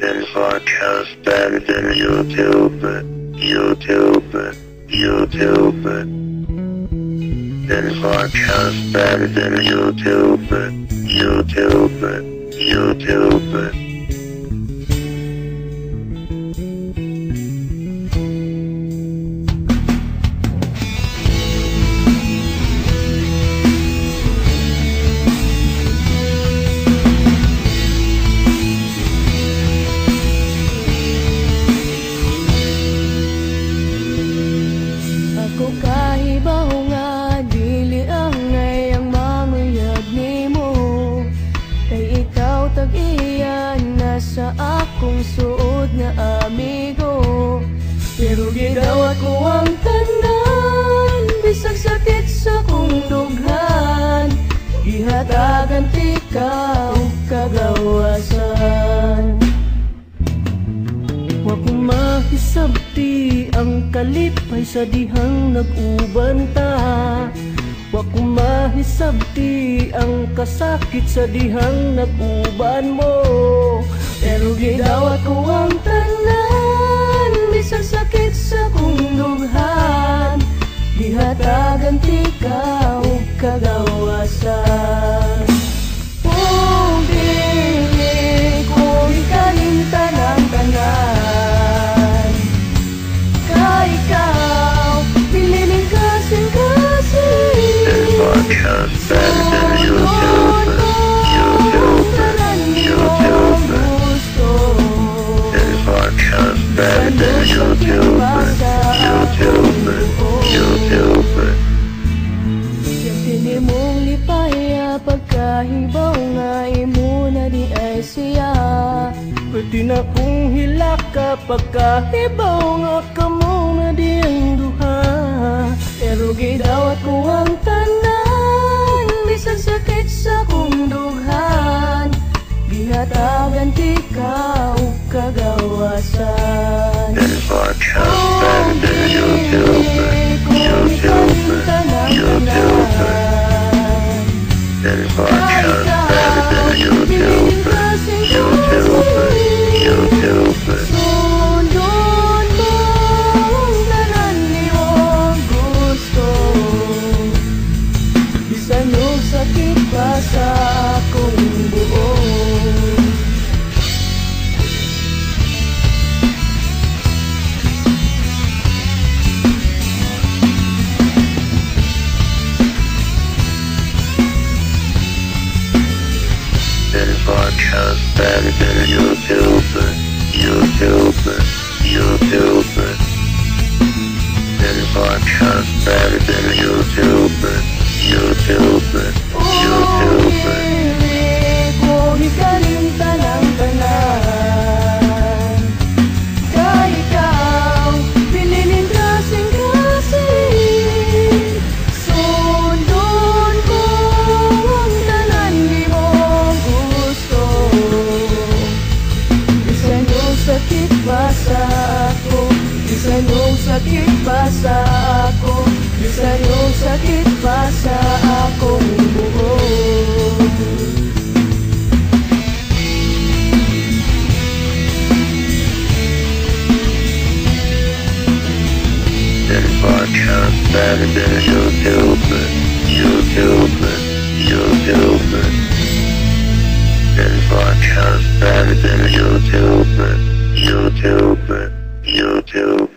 This podcast banned in YouTube. This podcast banned in YouTube. Ako kahibaw nga dili ang ngayang mamuyag nimo, kay ikaw tag-iyan na sa akong suod nga amigo. Pero gidawat ko ang tanan, bisag sakit sa kong dughan, gihatagan ti ka og kagawasan. Wa ko mahisabti ang kalipay sa dihang nag-uban ta, wa ko mahisabti ang kasakit sa dihang nag-uban mo. Pero gidawat ko ang tanan, bisag sakit sa kong dughan, gihatagan ti ka og kagawasan. Kung dili ko ikalimta ng tanan, ikaw, pililing kasing-kasing. This podcast banned in YouTube. This podcast banned in YouTube. Pili mong lipaya pagkahibaw nga imo na di ay siya. Pwede na kong hilaka pagkahibaw nga kamo na di ang duha. Pero gidawat ko ang tanan, bisag sakit sa kong dughan, gihatagan ti ka og kagawasan. This podcast banned in YouTube. This podcast banned in YouTube. Sundon mo ang tanan niyong gusto, bisan yung sakit pa sa akong buong. This podcast banned in YouTube. This podcast banned in YouTube. Pilit mo ikalimta ng tanan, kay ikaw, pililing kasing-kasing. Sundon ko ang tanan di mo gusto, bisan yung sakit pa sa ako, bisan yung sakit pa sa ako, bisan yung sakit pa sa akong buong. This podcast banned in YouTube. This podcast banned in YouTube.